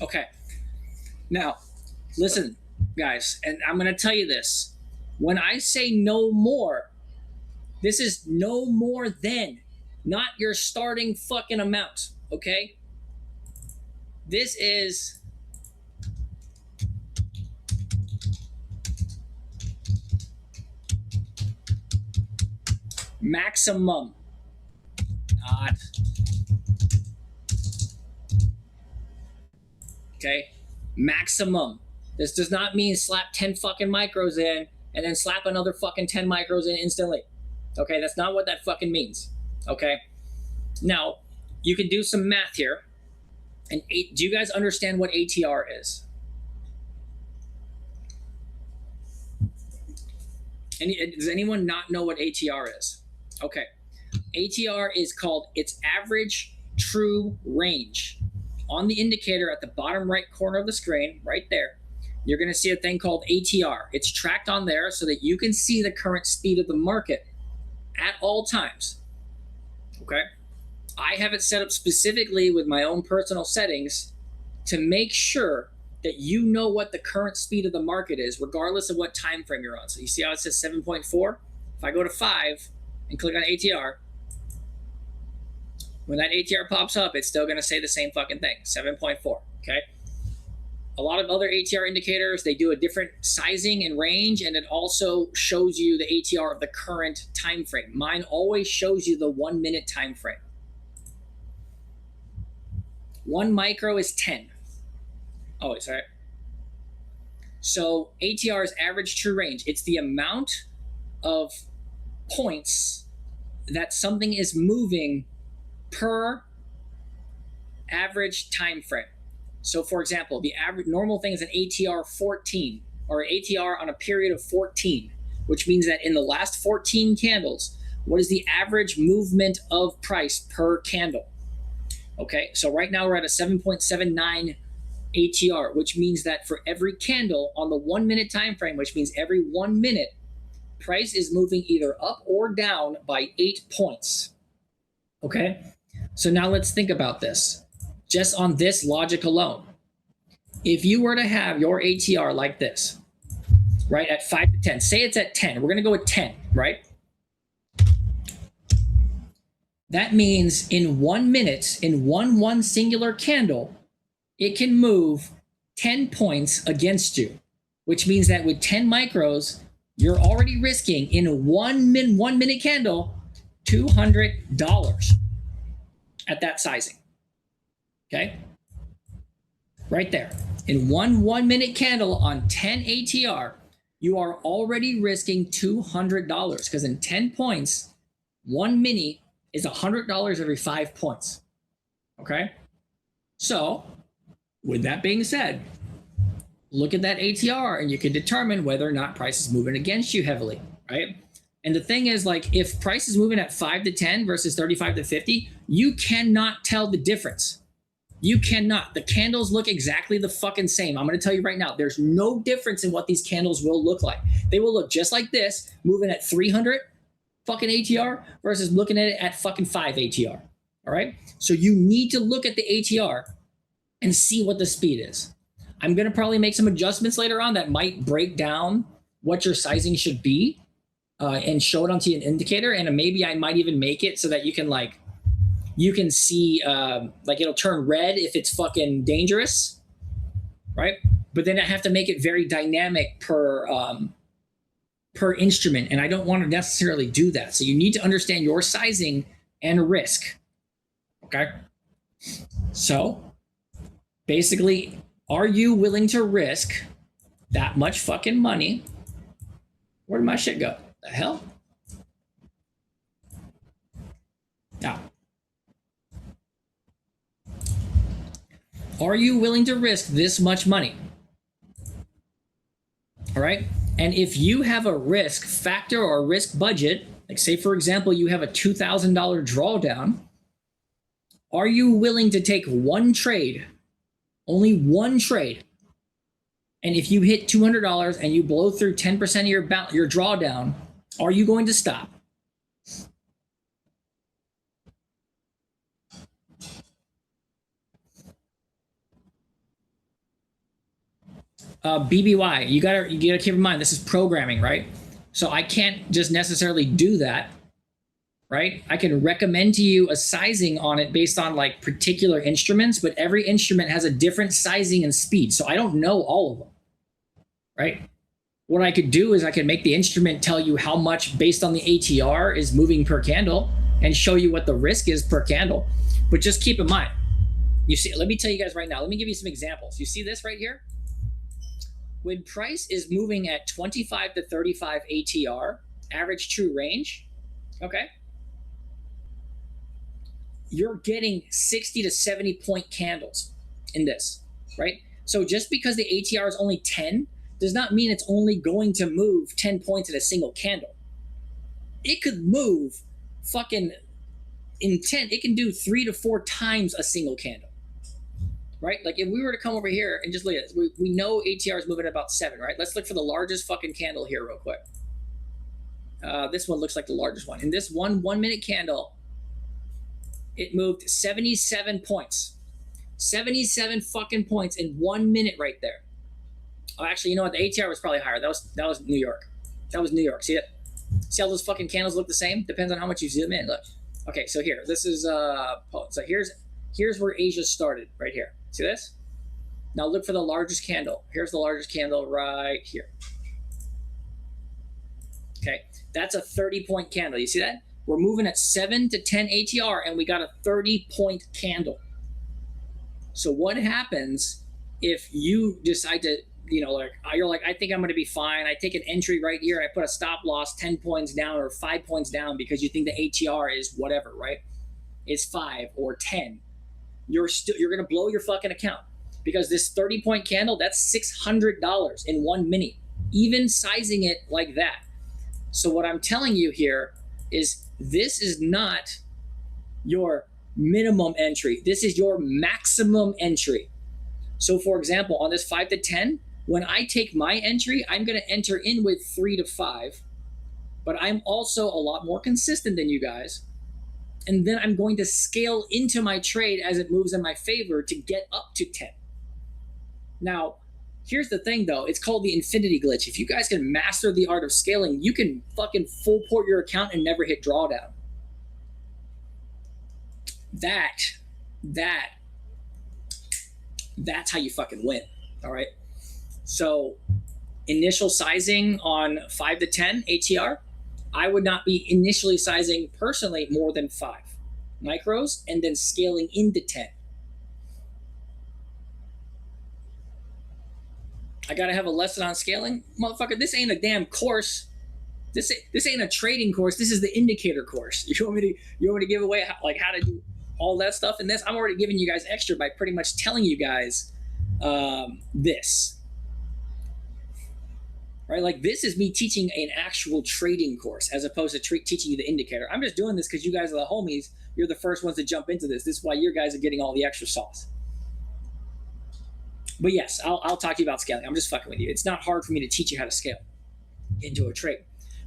Okay. Now, listen, guys, and I'm going to tell you this. When I say no more, this is no more than, not your starting fucking amount, okay? This is maximum, not, okay? Maximum. This does not mean slap 10 fucking micros in and then slap another fucking 10 micros in instantly. Okay, that's not what that fucking means. Okay? Now, you can do some math here. And do you guys understand what ATR is? Does anyone not know what ATR is? Okay. ATR is called its average true range. On the indicator at the bottom right corner of the screen, right there, you're going to see a thing called ATR. It's tracked on there so that you can see the current speed of the market at all times. Okay? I have it set up specifically with my own personal settings to make sure that you know what the current speed of the market is, regardless of what time frame you're on. So you see how it says 7.4? If I go to 5 and click on ATR, when that ATR pops up, it's still going to say the same fucking thing, 7.4, okay? A lot of other ATR indicators, they do a different sizing and range, and it also shows you the ATR of the current time frame. Mine always shows you the 1 minute time frame. 1 micro is 10. Oh, sorry. So ATR is average true range. It's the amount of points that something is moving per average time frame. So for example, the average normal thing is an ATR 14 or an ATR on a period of 14, which means that in the last 14 candles, what is the average movement of price per candle? Okay, so right now we're at a 7.79 ATR, which means that for every candle on the 1 minute time frame, which means every 1 minute, price is moving either up or down by 8 points. Okay, so now let's think about this. Just on this logic alone, if you were to have your ATR like this, right, at 5 to 10, say it's at 10, we're going to go with 10, right? That means in 1 minute, in one singular candle, it can move 10 points against you, which means that with 10 micros, you're already risking in a 1 minute candle $200 at that sizing. Okay? Right there. In one minute candle on 10 ATR, you are already risking $200 because in 10 points, 1 mini is $100 every 5 points. Okay? So, with that being said, look at that ATR and you can determine whether or not price is moving against you heavily, right? And the thing is, like, if price is moving at 5 to 10 versus 35 to 50, you cannot tell the difference. You cannot. The candles look exactly the fucking same. I'm going to tell you right now, there's no difference in what these candles will look like. They will look just like this, moving at 300 fucking ATR versus looking at it at fucking 5 ATR. All right? So you need to look at the ATR and see what the speed is. I'm going to probably make some adjustments later on that might break down what your sizing should be and show it onto an indicator. And maybe I might even make it so that you can see, like, it'll turn red if it's fucking dangerous, right? But then I have to make it very dynamic per instrument, and I don't want to necessarily do that. So you need to understand your sizing and risk, okay? So basically, are you willing to risk that much fucking money? Where did my shit go? The hell? Now, are you willing to risk this much money? All right. And if you have a risk factor or a risk budget, like say, for example, you have a $2,000 drawdown, are you willing to take one trade, only one trade? And if you hit $200 and you blow through 10% of your drawdown, are you going to stop? BBY. You gotta keep in mind this is programming, right? So I can't just necessarily do that, right? I can recommend to you a sizing on it based on like particular instruments, but every instrument has a different sizing and speed. So I don't know all of them, right? What I could do is I could make the instrument tell you how much based on the ATR is moving per candle and show you what the risk is per candle. But just keep in mind, you see, let me tell you guys right now, let me give you some examples. You see this right here? When price is moving at 25 to 35 ATR, average true range, okay, you're getting 60 to 70 point candles in this, right? So just because the ATR is only 10 does not mean it's only going to move 10 points in a single candle. It could move fucking intent. It can do 3 to 4 times a single candle, right? Like if we were to come over here and just look at this, we know ATR is moving at about 7, right? Let's look for the largest fucking candle here real quick. This one looks like the largest one. In this 1 minute candle, it moved 77 points. 77 fucking points in 1 minute right there. Oh, actually, you know what? The ATR was probably higher. That was New York. That was New York. See it? See how those fucking candles look the same? Depends on how much you zoom in. Look. Okay, so here, this is so here's where Asia started, right here. See this? Now look for the largest candle. Here's the largest candle right here. Okay, that's a 30-point candle. You see that? We're moving at 7 to 10 ATR, and we got a 30-point candle. So what happens if you decide to, you know, like you're like, I think I'm going to be fine. I take an entry right here. I put a stop loss 10 points down or 5 points down because you think the ATR is whatever, right? Is 5 or 10. You're going to blow your fucking account because this 30-point candle, that's $600 in 1 minute, even sizing it like that. So what I'm telling you here is this is not your minimum entry. This is your maximum entry. So for example, on this 5 to 10, when I take my entry, I'm going to enter in with 3 to 5, but I'm also a lot more consistent than you guys. And then I'm going to scale into my trade as it moves in my favor to get up to 10. Now, here's the thing though, it's called the infinity glitch. If you guys can master the art of scaling, you can fucking full port your account and never hit drawdown. That's how you fucking win. All right. So initial sizing on 5 to 10 ATR, I would not be initially sizing personally more than 5 micros and then scaling into 10. I got to have a lesson on scaling. Motherfucker, this ain't a damn course. This ain't a trading course. This is the indicator course. You want me to give away how to do all that stuff in this? I'm already giving you guys extra by pretty much telling you guys this. Right? Like this is me teaching an actual trading course as opposed to teaching you the indicator. I'm just doing this because you guys are the homies. You're the first ones to jump into this. This is why your guys are getting all the extra sauce. But yes, I'll talk to you about scaling. I'm just fucking with you. It's not hard for me to teach you how to scale into a trade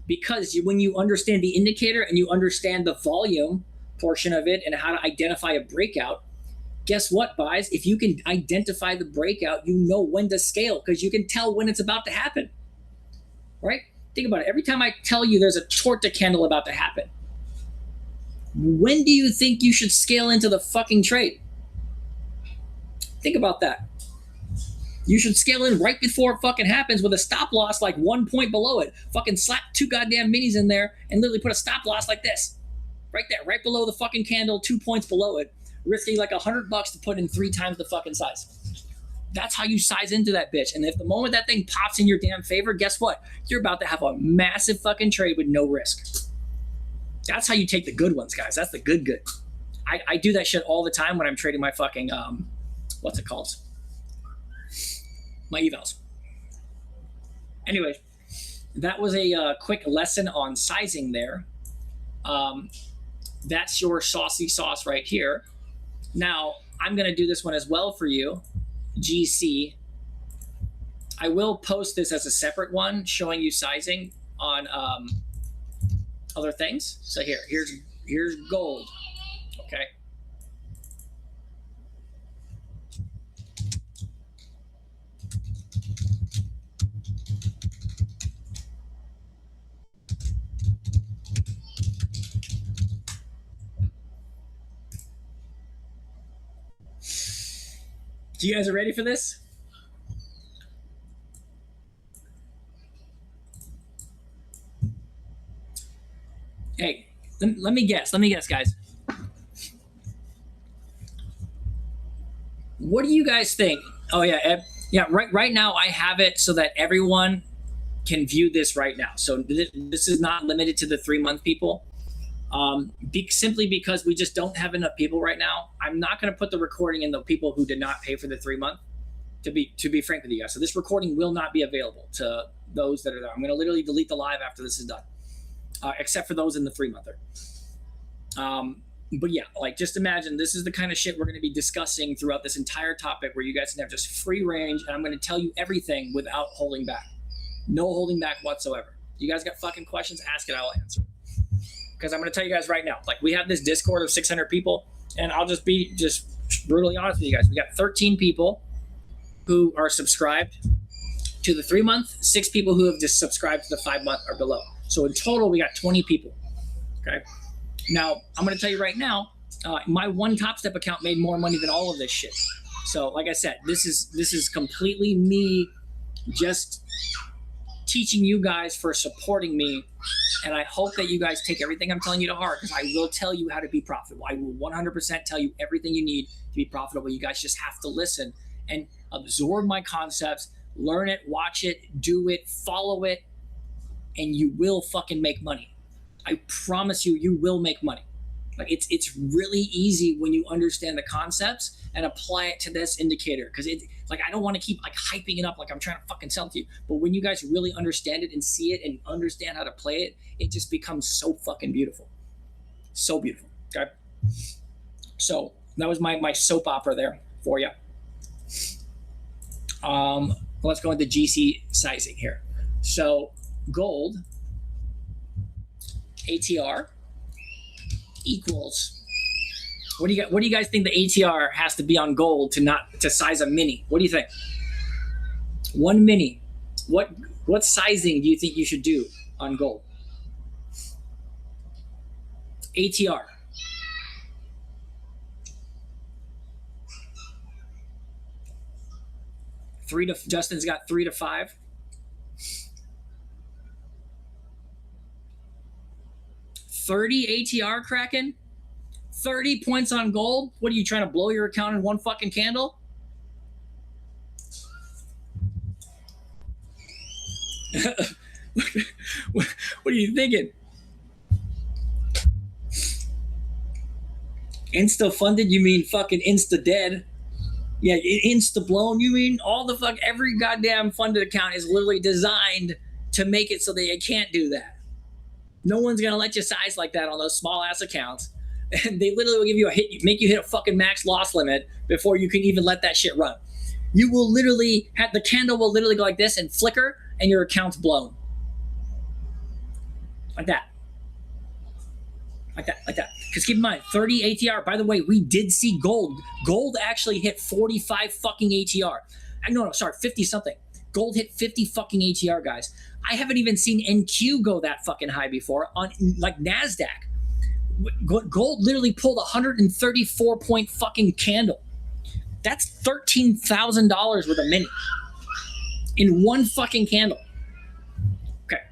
because when you understand the indicator and you understand the volume portion of it and how to identify a breakout, guess what, guys? If you can identify the breakout, you know when to scale because you can tell when it's about to happen. Right? Think about it. Every time I tell you there's a torta candle about to happen, when do you think you should scale into the fucking trade? Think about that. You should scale in right before it fucking happens with a stop loss like 1 point below it. Fucking slap 2 goddamn minis in there and literally put a stop loss like this. Right there, right below the fucking candle, 2 points below it, risking like $100 to put in 3 times the fucking size. That's how you size into that bitch. And if the moment that thing pops in your damn favor, guess what? You're about to have a massive fucking trade with no risk. That's how you take the good ones, guys. That's the good. I do that shit all the time when I'm trading my fucking, what's it called? My evals. Anyway, that was a quick lesson on sizing there. That's your saucy sauce right here. Now, I'm going to do this one as well for you. GC. I will post this as a separate one showing you sizing on other things. So here's gold. Okay. You guys are ready for this? Hey, let me guess. Let me guess, guys. What do you guys think? Oh yeah, yeah. Right now, I have it so that everyone can view this right now. So this is not limited to the 3-month people. Simply because we just don't have enough people right now. I'm not going to put the recording in the people who did not pay for the 3-month. To be frank with you guys, so this recording will not be available to those that are there. I'm going to literally delete the live after this is done, except for those in the 3-monther. But yeah, like just imagine this is the kind of shit we're going to be discussing throughout this entire topic, where you guys can have just free range, and I'm going to tell you everything without holding back. No holding back whatsoever. You guys got fucking questions? Ask it, I'll answer. Because I'm going to tell you guys right now, like we have this Discord of 600 people, and I'll just be brutally honest with you guys. We got 13 people who are subscribed to the 3-month, 6 people who have just subscribed to the 5-month or below. So in total, we got 20 people. Okay. Now, I'm going to tell you right now, my one Top Step account made more money than all of this shit. So like I said, this is completely me just teaching you guys for supporting me. And I hope that you guys take everything I'm telling you to heart, because I will tell you how to be profitable. I will 100% tell you everything you need to be profitable. You guys just have to listen and absorb my concepts, learn it, watch it, do it, follow it, and you will fucking make money. I promise you, you will make money. Like it's really easy when you understand the concepts and apply it to this indicator. Because like I don't want to keep like hyping it up like I'm trying to fucking sell it to you. But when you guys really understand it and see it and understand how to play it, it just becomes so fucking beautiful. So beautiful. Okay. So that was my soap opera there for you. Let's go into GC sizing here. So gold ATR equals, what do you guys think the ATR has to be on gold to size a mini? What do you think? One mini. What sizing do you think you should do on gold? ATR. Justin's got 3 to 5. 30 ATR Kraken? 30 points on gold? What are you trying to blow your account in one fucking candle? What are you thinking? Insta funded? You mean fucking insta dead? Yeah, insta blown? You mean every goddamn funded account is literally designed to make it so that you can't do that. No one's gonna let you size like that on those small ass accounts. And they literally will give you make you hit a fucking max loss limit before you can even let that shit run. You will literally the candle will literally go like this and flicker, and your account's blown. Like that. Like that. Because keep in mind, 30 ATR. By the way, we did see gold. Gold actually hit 45 fucking ATR. No, sorry, 50 something. Gold hit 50 fucking ATR, guys. I haven't even seen NQ go that fucking high before on like Nasdaq. Gold literally pulled 134 point fucking candle. That's $13,000 with a mini in one fucking candle. Okay.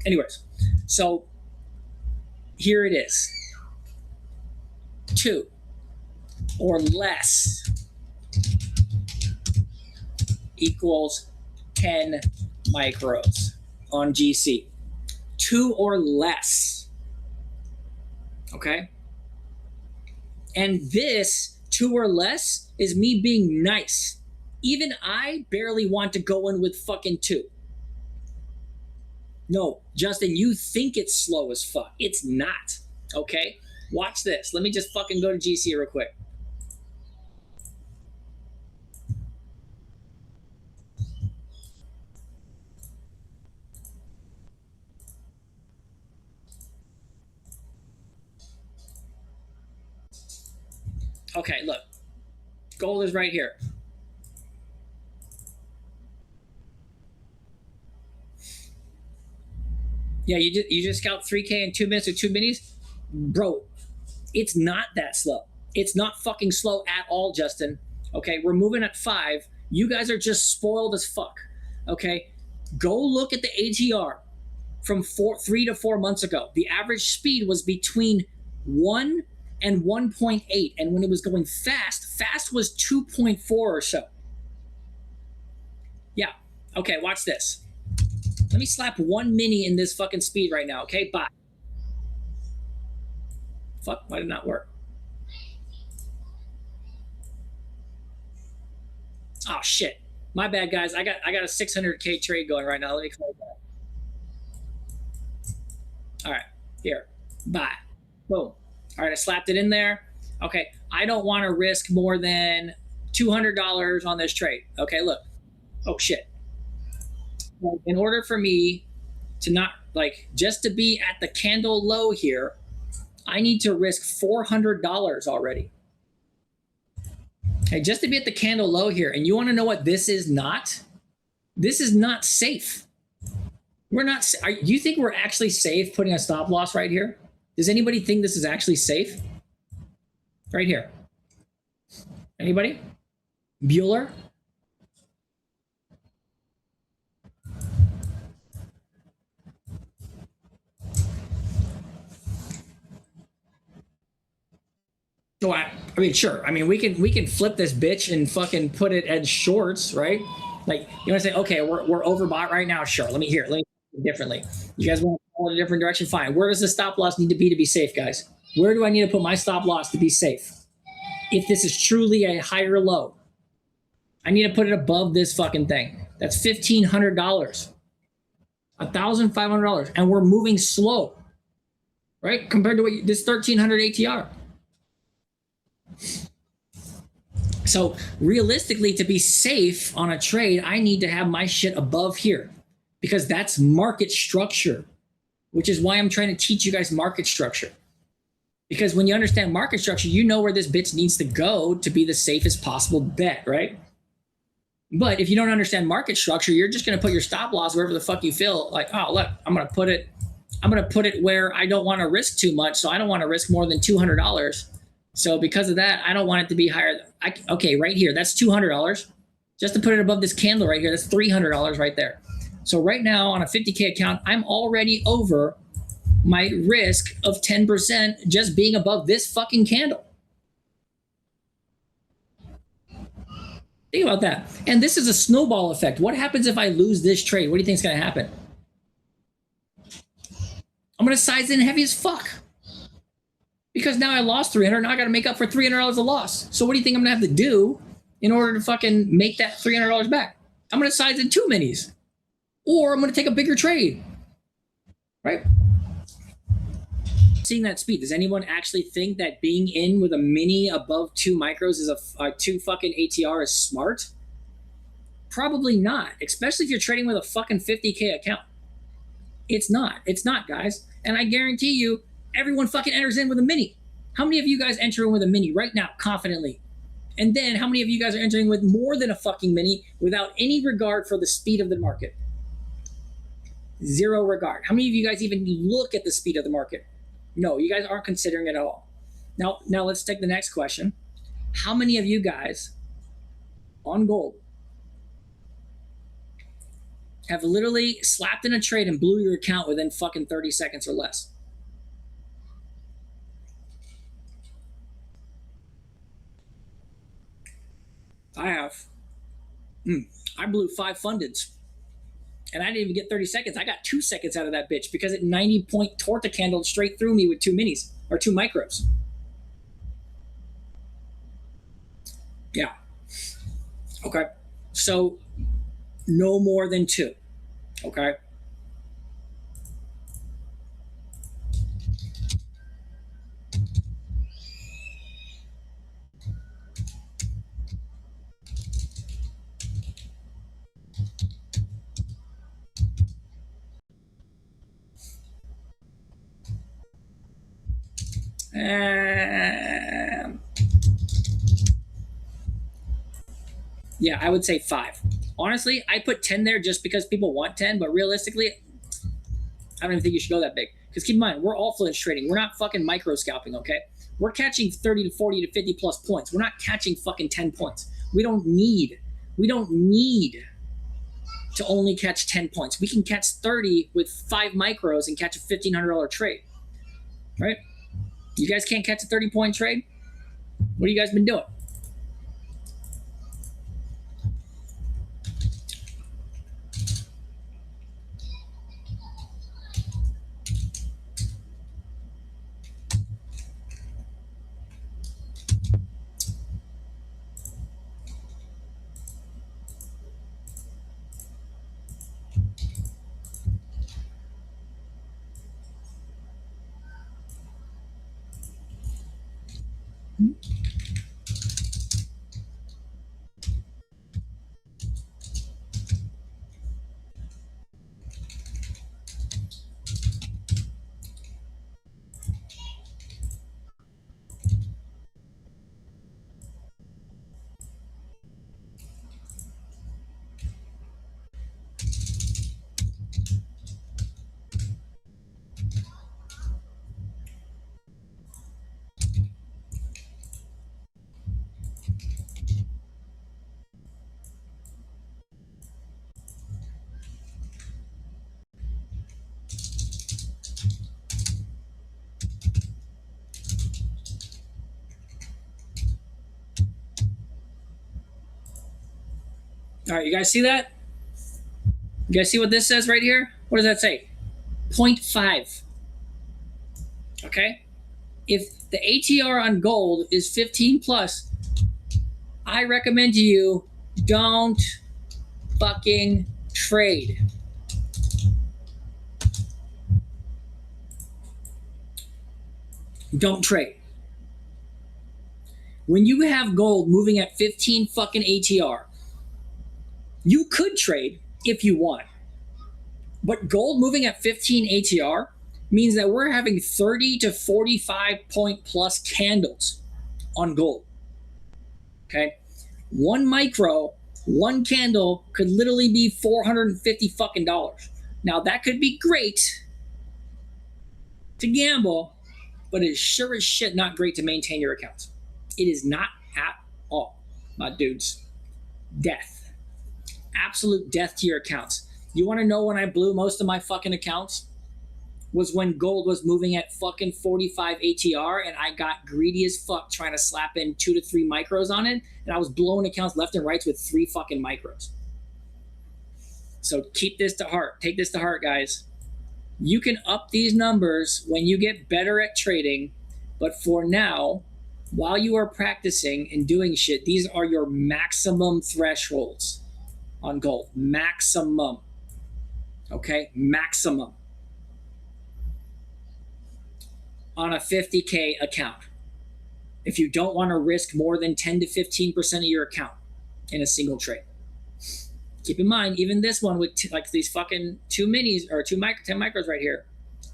Anyways, so here it is. 2 or less equals 10 micros on GC. 2 or less. Okay? And this 2 or less is me being nice. Even I barely want to go in with fucking 2. No, Justin, you think it's slow as fuck. It's not. Okay? Watch this. Let me just fucking go to GC real quick. Okay, look. Gold is right here. Yeah, you just scalped 3K in 2 minutes or 2 minis? Bro, it's not that slow. It's not fucking slow at all, Justin. Okay, we're moving at 5. You guys are just spoiled as fuck. Okay, go look at the ATR from 3 to 4 months ago. The average speed was between 1 and 1.8, and when it was going fast was 2.4 or so. Yeah. Okay, watch this. Let me slap 1 mini in this fucking speed right now. Okay, bye. Fuck, why did it not work? Oh shit. My bad, guys. I got a 600K trade going right now. Let me close that. All right, here. Bye. Boom. All right, I slapped it in there. Okay, I don't want to risk more than $200 on this trade. Okay, look. Oh shit. Well, in order for me to not, like, just to be at the candle low here, I need to risk $400 already. Okay, just to be at the candle low here. And you want to know what this is not? This is not safe. We're not. Do you think we're actually safe putting a stop loss right here? Does anybody think this is actually safe? Right here. Anybody? Bueller? So I mean, sure. I mean, we can flip this bitch and fucking put it at shorts, right? Like, you want to say, okay, we're overbought right now. Sure. Let me differently. You guys want to follow a different direction? Fine. Where does the stop loss need to be safe, guys? Where do I need to put my stop loss to be safe? If this is truly a higher low, I need to put it above this fucking thing. That's $1,500, $1,500, and we're moving slow, right? Compared to what this 1,300 ATR. So realistically, to be safe on a trade, I need to have my shit above here because that's market structure, which is why I'm trying to teach you guys market structure. Because when you understand market structure, you know where this bitch needs to go to be the safest possible bet, right? But if you don't understand market structure, you're just going to put your stop loss wherever the fuck you feel like, oh, look, I'm going to put it where I don't want to risk too much. So I don't want to risk more than $200. So because of that, I don't want it to be higher. Okay, right here, that's $200. Just to put it above this candle right here, that's $300 right there. So right now on a 50K account, I'm already over my risk of 10% just being above this fucking candle. Think about that. And this is a snowball effect. What happens if I lose this trade? What do you think is going to happen? I'm going to size in heavy as fuck. Because now I lost 300, now I got to make up for $300 of loss. So what do you think I'm going to have to do in order to fucking make that $300 back? I'm going to size in 2 minis. Or I'm going to take a bigger trade. Right? Seeing that speed, does anyone actually think that being in with a mini above 2 micros is a 2 fucking ATR is smart? Probably not, especially if you're trading with a fucking 50K account. It's not. It's not, guys. And I guarantee you, everyone fucking enters in with a mini. How many of you guys enter in with a mini right now, confidently? And then how many of you guys are entering with more than a fucking mini without any regard for the speed of the market? Zero regard. How many of you guys even look at the speed of the market? No, you guys aren't considering it at all. Now let's take the next question. How many of you guys on gold have literally slapped in a trade and blew your account within fucking 30 seconds or less? I have. I blew 5 fundeds. And I didn't even get 30 seconds. I got 2 seconds out of that bitch because it 90-point torta candled straight through me with 2 minis or 2 micros. Yeah. Okay. So no more than 2. Okay. Yeah, I would say 5. Honestly, I put 10 there just because people want 10, but realistically, I don't even think you should go that big. Because keep in mind, we're all fluence trading. We're not fucking micro scalping, okay? We're catching 30 to 40 to 50 plus points. We're not catching fucking 10 points. We don't need to only catch 10 points. We can catch 30 with 5 micros and catch a $1,500 trade, right? You guys can't catch a 30-point trade? What have you guys been doing? All right, you guys see that? You guys see what this says right here? What does that say? 0.5. Okay? If the ATR on gold is 15 plus, I recommend to you, don't fucking trade. Don't trade. When you have gold moving at 15 fucking ATR, you could trade if you want. But gold moving at 15 ATR means that we're having 30 to 45 point plus candles on gold. Okay? One micro, one candle could literally be $450 fucking dollars. Now that could be great to gamble, but it is sure as shit not great to maintain your accounts. It is not at all, my dudes. Death. Absolute death to your accounts. You want to know when I blew most of my fucking accounts? Was when gold was moving at fucking 45 ATR and I got greedy as fuck trying to slap in 2 to 3 micros on it, and I was blowing accounts left and right with 3 fucking micros. So keep this to heart. Take this to heart, guys. You can up these numbers when you get better at trading, but for now, while you are practicing and doing shit, these are your maximum thresholds on gold. Maximum. Okay? Maximum. On a 50K account. If you don't want to risk more than 10 to 15% of your account in a single trade. Keep in mind, even this one with like these fucking 2 minis or 10 micros right here,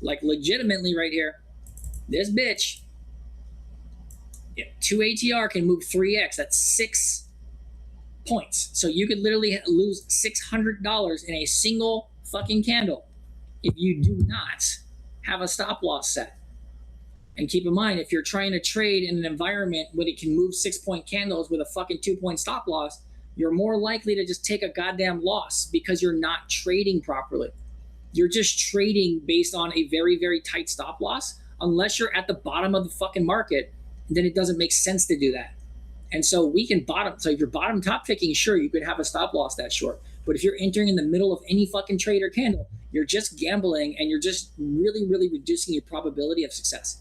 like legitimately right here, this bitch, 2 ATR can move 3x. That's 6 points. So you could literally lose $600 in a single fucking candle if you do not have a stop loss set. And keep in mind, if you're trying to trade in an environment where it can move 6-point candles with a fucking 2-point stop loss, you're more likely to just take a goddamn loss because you're not trading properly. You're just trading based on a very, very tight stop loss. Unless you're at the bottom of the fucking market, then it doesn't make sense to do that. And so we can bottom. So if you're bottom top picking, sure, you could have a stop loss that short. But if you're entering in the middle of any fucking trade or candle, you're just gambling and you're just really, really reducing your probability of success.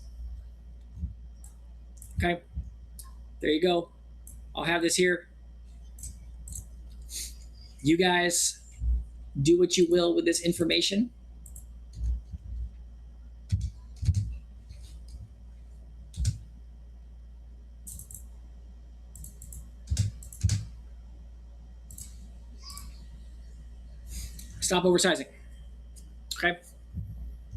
Okay, there you go. I'll have this here. You guys do what you will with this information. Stop oversizing.